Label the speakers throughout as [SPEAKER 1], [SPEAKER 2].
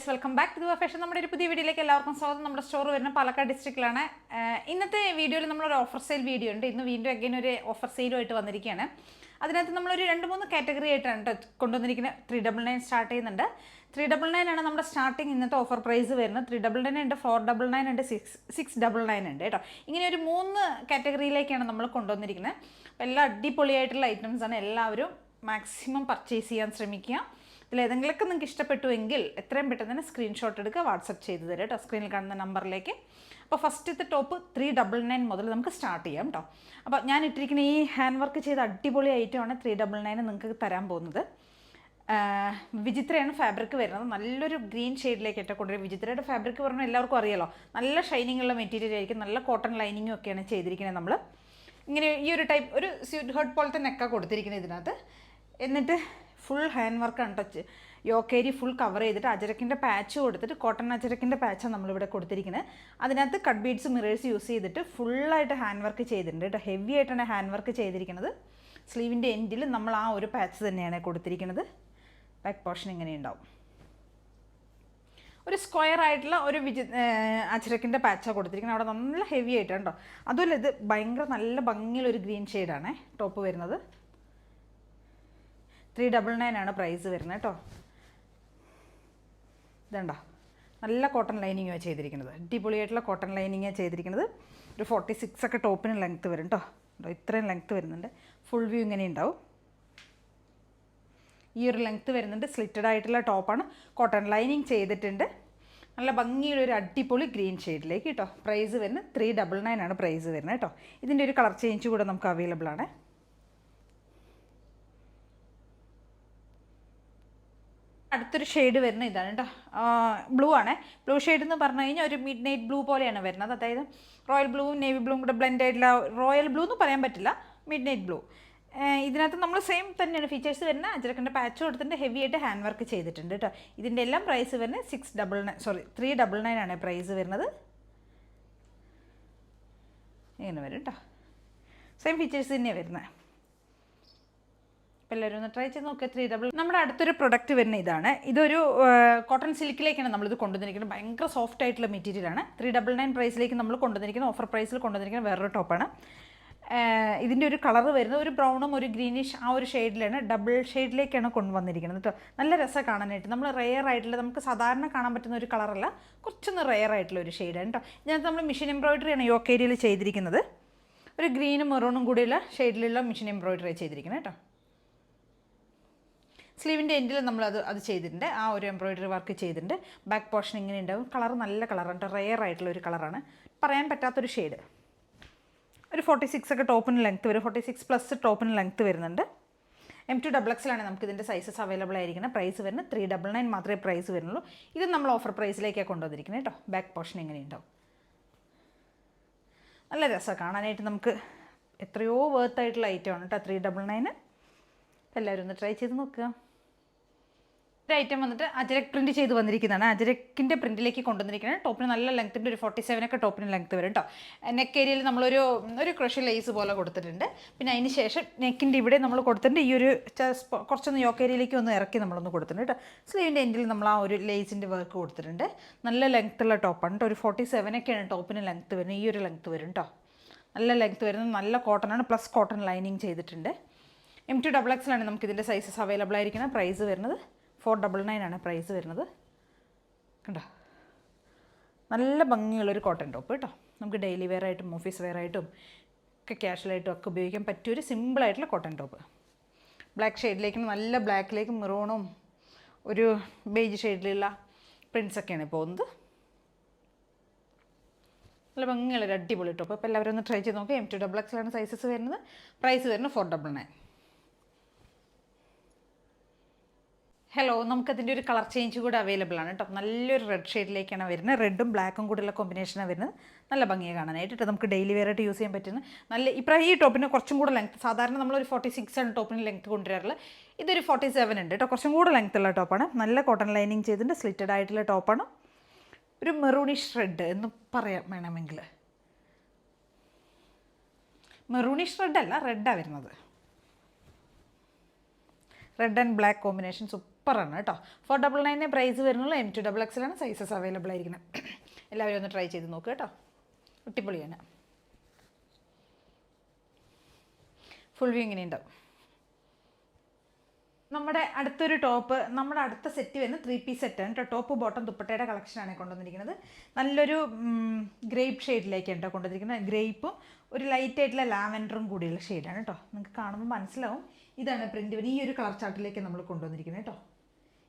[SPEAKER 1] Welcome back to fashion. നമ്മുടെ ഒരു പുതിയ വീഡിയോയിലേക്ക് എല്ലാവർക്കും സ്വാഗതം. നമ്മുടെ സ്റ്റോർ വരുന്ന പാലക്കാട് ഡിസ്ട്രിക്റ്റിലാണ്. ഇന്നത്തെ വീഡിയോയിൽ നമ്മളൊരു ഓഫർ സെയിൽ വീഡിയോ ഉണ്ട്. ഇന്ന് വീണ്ടും അഗൈൻ ഒരു ഓഫർ സെയിലുമായിട്ട് വന്നിരിക്കുകയാണ്. അതിനകത്ത് നമ്മളൊരു 2-3 കാറ്റഗറി ആയിട്ടാണ് കൊണ്ടുവന്നിരിക്കുന്നത്. 399 സ്റ്റാർട്ട് ചെയ്യുന്നുണ്ട്. 399 ആണ് നമ്മുടെ സ്റ്റാർട്ടിങ് ഇന്നത്തെ ഓഫർ പ്രൈസ് വരുന്നത്. 399 ഉണ്ട്, 499 ഉണ്ട്, 699 ഉണ്ട് കേട്ടോ. ഇങ്ങനെ ഒരു 3 കാറ്റഗറിയിലേക്കാണ് നമ്മൾ കൊണ്ടുവന്നിരിക്കുന്നത്. അപ്പോൾ എല്ലാം അടിപൊളിയായിട്ടുള്ള ഐറ്റംസാണ്. എല്ലാവരും മാക്സിമം പർച്ചേസ് ചെയ്യാൻ ശ്രമിക്കുക. ഇതിലേതെങ്കിലുമൊക്കെ നിങ്ങൾക്ക് ഇഷ്ടപ്പെട്ടുവെങ്കിൽ എത്രയും പെട്ടെന്ന് തന്നെ സ്ക്രീൻഷോട്ട് എടുക്കുക, വാട്സപ്പ് ചെയ്ത് തരാം കേട്ടോ, സ്ക്രീനിൽ കാണുന്ന നമ്പറിലേക്ക്. അപ്പോൾ ഫസ്റ്റത്തെ ടോപ്പ് 399 മുതൽ നമുക്ക് സ്റ്റാർട്ട് ചെയ്യാം കേട്ടോ. അപ്പോൾ ഞാൻ ഇട്ടിരിക്കുന്ന ഈ ഹാൻഡ് വർക്ക് ചെയ്ത അടിപൊളി ഐറ്റമാണ് 399 നിങ്ങൾക്ക് തരാൻ പോകുന്നത്. വിചിത്രയാണ് ഫാബ്രിക് വരുന്നത്. നല്ലൊരു ഗ്രീൻ ഷെയ്ഡിലേക്ക് കൊണ്ടുവരും. വിചിത്രയുടെ ഫാബ്രിക് പറഞ്ഞാൽ എല്ലാവർക്കും അറിയാലോ, നല്ല ഷൈനിങ് ഉള്ള മെറ്റീരിയൽ ആയിരിക്കും. നല്ല കോട്ടൺ ലൈനിങ്ങും ഒക്കെയാണ് ചെയ്തിരിക്കുന്നത്. നമ്മൾ ഇങ്ങനെ ഈ ഒരു ടൈപ്പ് ഒരു സ്യൂട്ട് ഹേർട്ട് പോലത്തെ നെക്കാണ് കൊടുത്തിരിക്കുന്നത് ഇതിനകത്ത്. എന്നിട്ട് ഫുൾ ഹാൻഡ് വർക്കാണ് ടച്ച്. യോക്കേരി ഫുൾ കവർ ചെയ്തിട്ട് അജരക്കിൻ്റെ പാച്ച് കൊടുത്തിട്ട്, കോട്ടൺ അജരക്കിൻ്റെ പാച്ചാണ് നമ്മളിവിടെ കൊടുത്തിരിക്കുന്നത്. അതിനകത്ത് കട്ട് ബീഡ്സ് മിറേഴ്സ് യൂസ് ചെയ്തിട്ട് ഫുള്ളായിട്ട് ഹാൻഡ് വർക്ക് ചെയ്തിട്ടുണ്ട് കേട്ടോ. ഹെവി ആയിട്ടാണ് ഹാൻഡ് വർക്ക് ചെയ്തിരിക്കുന്നത്. സ്ലീവിൻ്റെ എൻഡിൽ നമ്മൾ ആ ഒരു പാച്ച് തന്നെയാണ് കൊടുത്തിരിക്കുന്നത്. ബാക്ക് പോർഷൻ ഇങ്ങനെ ഉണ്ടാവും. ഒരു സ്ക്വയർ ആയിട്ടുള്ള ഒരു അജരക്കിൻ്റെ പാച്ചാണ് കൊടുത്തിരിക്കുന്നത്. അവിടെ നല്ല ഹെവി ആയിട്ടാണ് കേട്ടോ. അതുപോലെ ഇത് ഭയങ്കര നല്ല ഭംഗിയുള്ളൊരു ഗ്രീൻ ഷെയ്ഡാണ് ടോപ്പ് വരുന്നത്. 399 ആണ് പ്രൈസ് വരുന്നത് കേട്ടോ. ഇതുണ്ടോ, നല്ല കോട്ടൺ ലൈനിങ്ങാണ് ചെയ്തിരിക്കുന്നത്. അടിപൊളിയായിട്ടുള്ള കോട്ടൺ ലൈനിങ്ങാണ് ചെയ്തിരിക്കുന്നത്. ഒരു 46 ഒക്കെ ടോപ്പിന് ലെങ്ത്ത് വരും കേട്ടോ. ഇത്രയും ലെങ്ത്ത് വരുന്നുണ്ട്. ഫുൾ വ്യൂ ഇങ്ങനെ ഉണ്ടാവും. ഈ ഒരു ലെങ്ത്ത് വരുന്നുണ്ട്. സ്ലിറ്റഡ് ആയിട്ടുള്ള ടോപ്പാണ്. കോട്ടൺ ലൈനിങ് ചെയ്തിട്ടുണ്ട്. നല്ല ഭംഗിയുള്ള ഒരു അടിപൊളി ഗ്രീൻ ഷെയ്ഡിലേക്ക് കേട്ടോ. പ്രൈസ് വരുന്നത് 399 ആണ് പ്രൈസ് വരുന്നത് കേട്ടോ. ഇതിൻ്റെ ഒരു കളർ ചേഞ്ച് കൂടെ നമുക്ക് അവൈലബിൾ ആണ്. അടുത്തൊരു ഷെയ്ഡ് വരുന്നത് ഇതാണ് കേട്ടോ. ബ്ലൂ ആണ്. ബ്ലൂ ഷെയ്ഡ് എന്ന് പറഞ്ഞു കഴിഞ്ഞാൽ ഒരു മിഡ് നൈറ്റ് ബ്ലൂ പോലെയാണ് വരുന്നത്. അതായത് റോയൽ ബ്ലൂവും നേവി ബ്ലൂവും കൂടെ ബ്ലെൻഡ് ആയിട്ടുള്ള, റോയൽ ബ്ലൂ എന്ന് പറയാൻ പറ്റില്ല, മിഡ് നൈറ്റ് ബ്ലൂ. ഇതിനകത്ത് നമ്മൾ സെയിം തന്നെയാണ് ഫീച്ചേഴ്സ് വരുന്നത്. അജരക്കിൻ്റെ പാച്ച് കൊടുത്തിട്ട് ഹെവി ആയിട്ട് ഹാൻഡ് വർക്ക് ചെയ്തിട്ടുണ്ട് കേട്ടോ. ഇതിൻ്റെ എല്ലാം പ്രൈസ് വരുന്നത് 399 ആണ് പ്രൈസ് വരുന്നത്. ഇങ്ങനെ വരും കേട്ടോ. സെയിം ഫീച്ചേഴ്സ് തന്നെയാണ് വരുന്നത്. അപ്പോൾ എല്ലാവരും ഒന്ന് ട്രൈ ചെയ്ത് നോക്കുക. 399. നമ്മുടെ അടുത്തൊരു പ്രൊഡക്റ്റ് വരുന്ന ഇതാണ്. ഇതൊരു കോട്ടൺ സിൽക്കിലേക്കാണ് നമ്മളിത് കൊണ്ടുവന്നിരിക്കുന്നത്. ഭയങ്കര സോഫ്റ്റ് ആയിട്ടുള്ള മെറ്റീരിയലാണ്. 399 പ്രൈസിലേക്ക് നമ്മൾ കൊണ്ടുവന്നിരിക്കുന്നത്, ഓഫർ പ്രൈസിൽ കൊണ്ടുവന്നിരിക്കുന്ന വേറൊരു ടോപ്പാണ്. ഇതിൻ്റെ ഒരു കളർ വരുന്നത് ഒരു ബ്രൗണും ഒരു ഗ്രീനിഷ് ആ ഒരു ഷെയ്ഡിലാണ്, ഡബിൾ ഷെയ്ഡിലേക്കാണ് കൊണ്ടുവന്നിരിക്കുന്നത് കേട്ടോ. നല്ല രസം കാണാനായിട്ട്. നമ്മൾ റെയർ ആയിട്ടുള്ള, നമുക്ക് സാധാരണ കാണാൻ പറ്റുന്ന ഒരു കളറല്ല, കുറച്ചൊന്ന് റെയർ ആയിട്ടുള്ള ഒരു ഷെയ്ഡാണ് കേട്ടോ. ഇതിനകത്ത് നമ്മൾ മെഷീൻ എംബ്രോയിഡറിയാണ് യോക്കേരിയിൽ ചെയ്തിരിക്കുന്നത്. ഒരു ഗ്രീനും മെറൂണും കൂടിയുള്ള ഷെയ്ഡിലുള്ള മെഷീൻ എംബ്രോയിഡറി ചെയ്തിരിക്കുന്നത് കേട്ടോ. സ്ലീവിൻ്റെ എൻഡിൽ നമ്മൾ അത് ചെയ്തിട്ടുണ്ട്. ആ ഒരു എംബ്രോയിഡറി വർക്ക് ചെയ്തിട്ടുണ്ട്. ബാക്ക് പോർഷൻ ഇങ്ങനെ ഉണ്ടാവും. കളർ നല്ല കളറാണ്, റെയർ ആയിട്ടുള്ള ഒരു കളറാണ്, പറയാൻ പറ്റാത്തൊരു ഷെയ്ഡ്. ഒരു 46 ഒക്കെ ടോപ്പിന് ലെങ്ത്ത് വരും. 46+ ടോപ്പിന് ലെങ്ത്ത് വരുന്നുണ്ട്. M2XXലാണ് നമുക്ക് ഇതിൻ്റെ സൈസസ് അവൈലബിൾ ആയിരിക്കുന്നത്. പ്രൈസ് വരുന്നത് 399 മാത്രമേ പ്രൈസ് വരുന്നുള്ളൂ. ഇത് നമ്മൾ ഓഫർ പ്രൈസിലേക്കാണ് കൊണ്ടുവന്നിരിക്കുന്നത് കേട്ടോ. ബാക്ക് പോർഷൻ ഇങ്ങനെ ഉണ്ടാവും. നല്ല രസമാണ് കാണാനായിട്ട്. നമുക്ക് എത്രയോ വേർത്തായിട്ടുള്ള ഐറ്റമാണ് കേട്ടോ 399. എല്ലാവരും ഒന്ന് ട്രൈ ചെയ്ത് നോക്കുക. ഒരു ഐറ്റം വന്നിട്ട് അജരക് പ്രിൻറ്റ് ചെയ്ത് വന്നിരിക്കുന്നതാണ്. അജരക്കിൻ്റെ പ്രിൻറ്റിലേക്ക് കൊണ്ടുവന്നിരിക്കുന്നത്. ടോപ്പിന് നല്ല ലെങ്ത്തിൻ്റെ ഒരു 47 ഒക്കെ ടോപ്പിന് ലെങ്ത്ത് വരും കേട്ടോ. നെക്ക് ഏരിയയിൽ നമ്മളൊരു ക്രഷ് ലേസ് പോലെ കൊടുത്തിട്ടുണ്ട്. പിന്നെ അതിന് ശേഷം നെക്കിൻ്റെ ഇവിടെ നമ്മൾ കൊടുത്തിട്ടുണ്ട്. ഈ ഒരു കുറച്ചൊന്ന് യോക്ക് ഏരിയയിലേക്ക് ഒന്ന് ഇറക്കി നമ്മളൊന്ന് കൊടുത്തിട്ടുണ്ട് കേട്ടോ. സ്ലീവിൻ്റെ എൻഡിൽ നമ്മൾ ആ ഒരു ലേസിൻ്റെ വർക്ക് കൊടുത്തിട്ടുണ്ട്. നല്ല ലെങ്ത്തുള്ള ടോപ്പാണ് കേട്ടോ. ഒരു 47 ഒക്കെയാണ് ടോപ്പിന് ലെങ്ത്ത് വരുന്നത്. ഈ ഒരു ലെങ്ത്ത് വരും കേട്ടോ. നല്ല ലെങ്ത്ത് വരുന്നത്. നല്ല കോട്ടണാണ്, പ്ലസ് കോട്ടൺ ലൈനിങ് ചെയ്തിട്ടുണ്ട്. M2XXലാണ് നമുക്ക് ഇതിൻ്റെ സൈസസ് അവൈലബിൾ ആയിരിക്കുന്നത്. പ്രൈസ് വരുന്നത് 499 ആണ് പ്രൈസ് വരുന്നത്. കണ്ടോ, നല്ല ഭംഗിയുള്ളൊരു കോട്ടൺ ടോപ്പ് കേട്ടോ. നമുക്ക് ഡെയിലി വെയർ ആയിട്ടും ഓഫീസ് വെയർ ആയിട്ടും ഒക്കെ ക്യാഷ്വലായിട്ടും ഒക്കെ ഉപയോഗിക്കാൻ പറ്റിയൊരു സിമ്പിളായിട്ടുള്ള കോട്ടൺ ടോപ്പ്. ബ്ലാക്ക് ഷെയ്ഡിലേക്കും നല്ല ബ്ലാക്കിലേക്കും മെറൂണും ഒരു ബേജ് ഷെയ്ഡിലുള്ള പ്രിൻസൊക്കെയാണ് പോകുന്നത്. നല്ല ഭംഗിയുള്ളൊരു അടിപൊളി ടോപ്പ്. അപ്പോൾ എല്ലാവരും ഒന്ന് ട്രൈ ചെയ്ത് നോക്കുക. M2XXലാണ് സൈസസ് വരുന്നത്. പ്രൈസ് വരുന്നത് 499. ഹലോ, നമുക്കതിൻ്റെ ഒരു കളർ ചേഞ്ച് കൂടെ അവൈലബിൾ ആണ് കേട്ടോ. നല്ലൊരു റെഡ് ഷെയ്ഡിലേക്കാണ് വരുന്നത്. റെഡും ബ്ലാക്കും കൂടെയുള്ള കോമ്പിനേഷനാണ് വരുന്നത്. നല്ല ഭംഗിയെ കാണാനായിട്ട് കേട്ടോ. നമുക്ക് ഡെയിലി വെയർ ആയിട്ട് യൂസ് ചെയ്യാൻ പറ്റുന്ന നല്ല ഈ ടോപ്പിന് കുറച്ചും കൂടെ ലെങ്ത്ത്. സാധാരണ നമ്മളൊരു 46 ആണ് ടോപ്പിന് ലെങ്ത്ത് കൊണ്ടുവരാറുള്ളത്. ഇതൊരു 47 ഉണ്ട് കേട്ടോ. കുറച്ചും കൂടെ ലെങ്ത്തുള്ള ടോപ്പാണ്. നല്ല കോട്ടൺ ലൈനിങ് ചെയ്തിട്ടുണ്ട്. സ്ലിറ്റഡ് ആയിട്ടുള്ള ടോപ്പാണ്. ഒരു മെറൂണിഷ് റെഡ് എന്ന് പറയാം വേണമെങ്കിൽ. മെറൂണിഷ് റെഡ് അല്ല, റെഡാണ് വരുന്നത്. Red and black combination super സൂപ്പറാണ് കേട്ടോ. 499 പ്രൈസ് വരുന്നുള്ളൂ. M2XXL ആണ് സൈസസ് അവൈലബിൾ ആയിരിക്കുന്നത്. എല്ലാവരും ഒന്ന് ട്രൈ ചെയ്ത് നോക്കുക കേട്ടോ. അടിപൊളിയാണ്. ഫുൾ വ്യൂ ഇങ്ങനെ ഉണ്ടാവും. നമ്മുടെ അടുത്തൊരു ടോപ്പ്, നമ്മുടെ അടുത്ത സെറ്റ് വരുന്ന 3 പീസ് സെറ്റാണ് കേട്ടോ. ടോപ്പ് ബോട്ടം ദുപ്പട്ടയുടെ കളക്ഷനാണ് കൊണ്ടുവന്നിരിക്കുന്നത്. നല്ലൊരു ഗ്രേപ്പ് ഷെയ്ഡിലേക്കാണ് കേട്ടോ കൊണ്ടുവന്നിരിക്കുന്നത്. ഗ്രേപ്പും ഒരു ലൈറ്റ് ആയിട്ടുള്ള ലാവൻഡറും കൂടിയുള്ള ഷെയ്ഡാണ് കേട്ടോ. നിങ്ങൾക്ക് കാണുമ്പോൾ മനസ്സിലാവും. ഇതാണ് പ്രിൻറ്റ് വരുന്നത്. ഈ ഒരു കളർ ചാർട്ടിലേക്ക് നമ്മൾ കൊണ്ടുവന്നിരിക്കുന്നത് കേട്ടോ.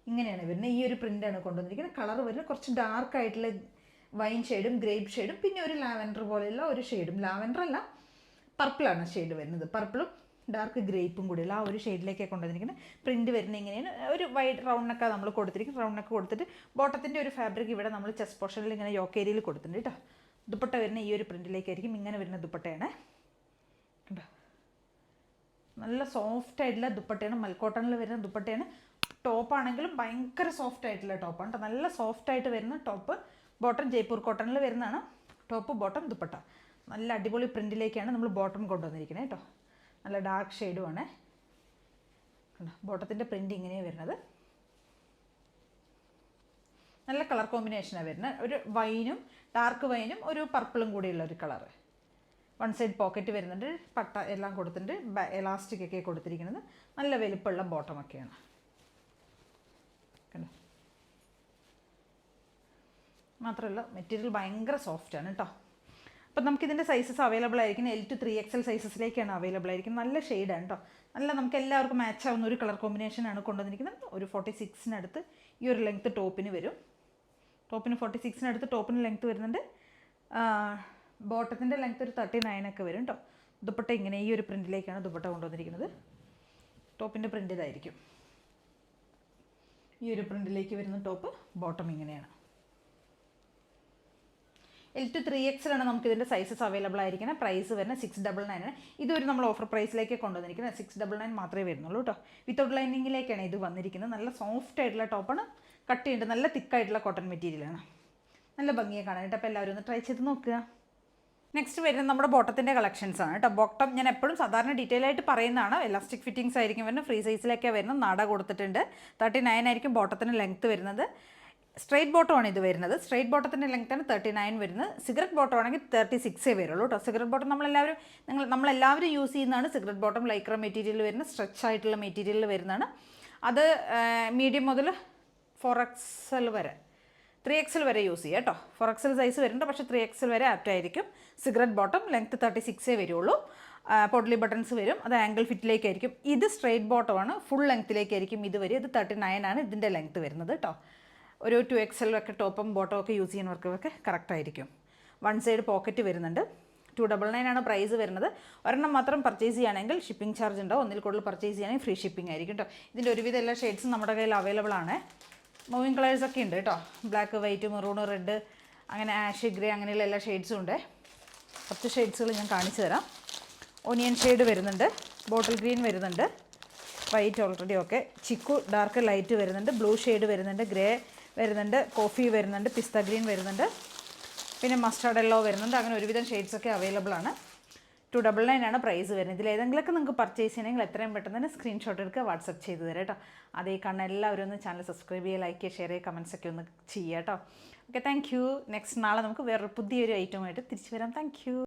[SPEAKER 1] ഇങ്ങനെയാണ് വരുന്നത്. ഈ ഒരു പ്രിൻ്റാണ് കൊണ്ടുവന്നിരിക്കുന്നത്. കളർ വരുന്നത് കുറച്ച് ഡാർക്ക് ആയിട്ടുള്ള വൈൻ ഷെയ്ഡും ഗ്രേപ്പ് ഷെയ്ഡും പിന്നെ ഒരു ലാവൻഡർ പോലെയുള്ള ഒരു ഷെയ്ഡും. ലാവൻഡർ അല്ല, പർപ്പിളാണ് ഷെയ്ഡ് വരുന്നത്. പർപ്പിളും ഡാർക്ക് ഗ്രേപ്പും കൂടിയുള്ള ആ ഒരു ഷെയ്ഡിലേക്കാണ് കൊണ്ടുവന്നിരിക്കുന്നത്. പ്രിൻറ്റ് വരുന്നത് ഇങ്ങനെയാണ്. ഒരു വൈഡ് റൗണ്ടൊക്കെ നമ്മൾ കൊടുത്തിരിക്കും. റൗണ്ടൊക്കെ കൊടുത്തിട്ട് ബോട്ടത്തിൻ്റെ ഒരു ഫാബ്രിക് ഇവിടെ നമ്മൾ ചെസ്റ്റ് പോർഷനിൽ ഇങ്ങനെ യോക്ക് ഏരിയയിൽ കൊടുത്തിട്ടുണ്ട് കേട്ടോ. ദുപ്പട്ട വരുന്ന ഈ ഒരു പ്രിൻറ്റിലേക്കായിരിക്കും. ഇങ്ങനെ വരുന്ന ദുപ്പട്ടയാണ് കേട്ടോ. നല്ല സോഫ്റ്റ് ആയിട്ടുള്ള ദുപ്പട്ടയാണ്. മൽക്കോട്ടണിൽ വരുന്ന ദുപ്പട്ടയാണ്. ടോപ്പാണെങ്കിലും ഭയങ്കര സോഫ്റ്റ് ആയിട്ടുള്ള ടോപ്പാണ് കേട്ടോ. നല്ല സോഫ്റ്റ് ആയിട്ട് വരുന്ന ടോപ്പ്. ബോട്ടം ജയ്പൂർ കോട്ടണിൽ വരുന്നതാണ്. ടോപ്പ് ബോട്ടം ദുപ്പട്ട നല്ല അടിപൊളി പ്രിൻറ്റിലേക്കാണ് നമ്മൾ ബോട്ടം കൊണ്ടുവന്നിരിക്കുന്നത് കേട്ടോ. നല്ല ഡാർക്ക് ഷെയ്ഡുമാണ്. ബോട്ടത്തിൻ്റെ പ്രിൻ്റ് ഇങ്ങനെയാണ് വരുന്നത്. നല്ല കളർ കോമ്പിനേഷനാണ് വരുന്നത്. ഒരു വൈനും ഡാർക്ക് വൈനും ഒരു പർപ്പിളും കൂടിയുള്ള ഒരു കളറ്. വൺ സൈഡ് പോക്കറ്റ് വരുന്നുണ്ട്. പട്ട എല്ലാം കൊടുത്തിട്ടുണ്ട്. എലാസ്റ്റിക് ഒക്കെ കൊടുത്തിരിക്കുന്നത്. നല്ല വലുപ്പമുള്ള ബോട്ടമൊക്കെയാണ് കണ്ടോ. മാത്രമല്ല മെറ്റീരിയൽ ഭയങ്കര സോഫ്റ്റാണ് കേട്ടോ. അപ്പം നമുക്കിതിൻ്റെ സൈസസ് അവൈലബിൾ ആയിരിക്കുന്നത് L to 3XL സൈസസിലേക്കാണ് അവൈലബിൾ ആയിരിക്കുന്നത്. നല്ല ഷെയ്ഡാണ് കേട്ടോ. നല്ല നമുക്ക് എല്ലാവർക്കും മാച്ച് ആവുന്ന ഒരു കളർ കോമ്പിനേഷനാണ് കൊണ്ടുവന്നിരിക്കുന്നത്. ഒരു 46-നടുത്ത് ഈ ഒരു ലെങ്ത്ത് ടോപ്പിന് വരും. ടോപ്പിന് 46-നടുത്ത് ടോപ്പിന് ലെങ്ത്ത് വരുന്നുണ്ട്. ബോട്ടത്തിൻ്റെ ലെങ്ത്ത് ഒരു 39 ഒക്കെ വരും കേട്ടോ. ദുപ്പട്ട ഇങ്ങനെ ഈ ഒരു പ്രിൻറ്റിലേക്കാണ് ദുപ്പട്ട കൊണ്ടുവന്നിരിക്കുന്നത്. ടോപ്പിൻ്റെ പ്രിൻ്റ് ഇതായിരിക്കും. ഈ ഒരു പ്രിൻറ്റിലേക്ക് വരുന്ന ടോപ്പ്. ബോട്ടം ഇങ്ങനെയാണ്. L to 3XL ആണ് നമുക്കിതിൻ്റെ സൈസസ് അവൈലബിൾ ആയിരിക്കുന്നത്. പ്രൈസ് വരുന്നത് 699. ഇതൊരു നമ്മൾ ഓഫർ പ്രൈസിലേക്ക് കൊണ്ടുവന്നിരിക്കുന്നത്. 699 മാത്രമേ വരുന്നുള്ളൂ കേട്ടോ. വിത്തൗട്ട് ലൈനിങ്ങിലേക്കാണ് ഇത് വന്നിരിക്കുന്നത്. നല്ല സോഫ്റ്റ് ആയിട്ടുള്ള ടോപ്പാണ്. കട്ട് ചെയ്യേണ്ടത് നല്ല തിക്കായിട്ടുള്ള കോട്ടൺ മെറ്റീരിയലാണ്. നല്ല ഭംഗിയെ കാണാനായിട്ട്. അപ്പോൾ എല്ലാവരും ഒന്ന് ട്രൈ ചെയ്ത് നോക്കുക. നെക്സ്റ്റ് വരുന്നത് നമ്മുടെ ബോട്ടത്തിൻ്റെ കളക്ഷൻസ് ആണ് കേട്ടോ. ബോട്ടം ഞാൻ എപ്പോഴും സാധാരണ ഡീറ്റെയിൽ ആയിട്ട് പറയുന്നതാണ്. എലാസ്റ്റിക് ഫിറ്റിങ്സ് ആയിരിക്കും വരുന്നത്. ഫ്രീ സൈസിലേക്കാണ് വരുന്നത്. നാട കൊടുത്തിട്ടുണ്ട്. 39 ആയിരിക്കും ബോട്ടത്തിന് ലെങ്ത്ത് വരുന്നത്. സ്ട്രൈറ്റ് ബോട്ടമാണ് ഇത് വരുന്നത്. സ്ട്രൈറ്റ് ബോട്ടത്തിൻ്റെ ലെങ്ത്താണ് 39 വരുന്നത്. സിഗരറ്റ് ബോട്ടം ആണെങ്കിൽ 36 വരുള്ളൂ കേട്ടോ. സിഗരറ്റ് ബോട്ടം നമ്മളെല്ലാവരും യൂസ് ചെയ്യുന്നതാണ്. സിഗരറ്റ് ബോട്ടം ലൈക്ര മെറ്റീരിയൽ വരുന്ന സ്ട്രെച്ച് ആയിട്ടുള്ള മെറ്റീരിയൽ വരുന്നതാണ്. അത് മീഡിയം മുതൽ 4XL വരെ 3XL വരെ യൂസ് ചെയ്യുക കേട്ടോ. 4XL സൈസ് വരുന്നുണ്ട്. പക്ഷേ 3XL വരെ ആപ്റ്റായിരിക്കും. സിഗരറ്റ് ബോട്ടം ലെങ്ത്ത് 36 വരുള്ളൂ. പൊഡ്ലി ബട്ടൺസ് വരും. അത് ആംഗിൾ ഫിറ്റിലേക്കായിരിക്കും. ഇത് സ്ട്രൈറ്റ് ബോട്ടമാണ്. ഫുൾ ലെങ്ത്തിലേക്കായിരിക്കും ഇത് വരും. ഇത് 39 ആണ് ഇതിൻ്റെ ലെങ്ത്ത് വരുന്നത് കേട്ടോ. ഒരു 2XL ഒക്കെ ടോപ്പും ബോട്ടം ഒക്കെ യൂസ് ചെയ്യുന്നവർക്കൊക്കെ കറക്റ്റായിരിക്കും. വൺ സൈഡ് പോക്കറ്റ് വരുന്നുണ്ട്. 299 ആണ് പ്രൈസ് വരുന്നത്. ഒരെണ്ണം മാത്രം പർച്ചേസ് ചെയ്യുകയാണെങ്കിൽ ഷിപ്പിംഗ് ചാർജ് ഉണ്ടാവും. ഒന്നിൽ കൂടുതൽ പർച്ചേസ് ചെയ്യുകയാണെങ്കിൽ ഫ്രീ ഷിപ്പിംഗ് ആയിരിക്കും കേട്ടോ. ഇതിൻ്റെ ഒരുവിധം എല്ലാ ഷെയ്ഡ്സും നമ്മുടെ കയ്യിൽ അവൈലബിൾ ആണ്. മൂവിങ് കളേഴ്സൊക്കെ ഉണ്ട് കേട്ടോ. ബ്ലാക്ക്, വൈറ്റ്, മെറൂൺ, റെഡ്, അങ്ങനെ ആഷ്, ഗ്രേ അങ്ങനെയുള്ള എല്ലാ ഷെയ്ഡ്സും ഉണ്ട്. 10 ഷെയ്ഡ്സുകൾ ഞാൻ കാണിച്ചു തരാം. ഓണിയൻ ഷെയ്ഡ് വരുന്നുണ്ട്. ബോട്ടിൽ ഗ്രീൻ വരുന്നുണ്ട്. White already okay. Chikoo dark light വരുന്നുണ്ട്. ബ്ലൂ ഷെയ്ഡ് വരുന്നുണ്ട്. ഗ്രേ വരുന്നുണ്ട്. കോഫി വരുന്നുണ്ട്. പിസ്ത ഗ്രീൻ വരുന്നുണ്ട്. പിന്നെ മസ്റ്റാർഡ് യെല്ലോ വരുന്നുണ്ട്. അങ്ങനെ ഒരുവിധം ഷെയ്ഡ്സൊക്കെ അവൈലബിൾ ആണ്. 299 ആണ് പ്രൈസ് വരുന്നത്. ഇതിൽ ഏതെങ്കിലുമൊക്കെ നിങ്ങൾക്ക് പർച്ചേസ് ചെയ്യണമെങ്കിൽ എത്രയും പെട്ടെന്ന് തന്നെ സ്ക്രീൻഷോട്ട് എടുക്കുക, വാട്സപ്പ് ചെയ്ത് തരാം കേട്ടോ. അതേ കാണുന്ന എല്ലാവരും ഒന്ന് ചാനൽ സബ്സ്ക്രൈബ് ചെയ്യുക, ലൈക്ക് ചെയ്യുക, ഷെയർ ചെയ്യുക, കമൻസൊക്കെ ഒന്ന് ചെയ്യുക കേട്ടോ. Okay, thank you. നെക്സ്റ്റ് നാളെ നമുക്ക് വേറൊരു പുതിയൊരു ഐറ്റമായിട്ട് തിരിച്ചു വരാം. Thank you.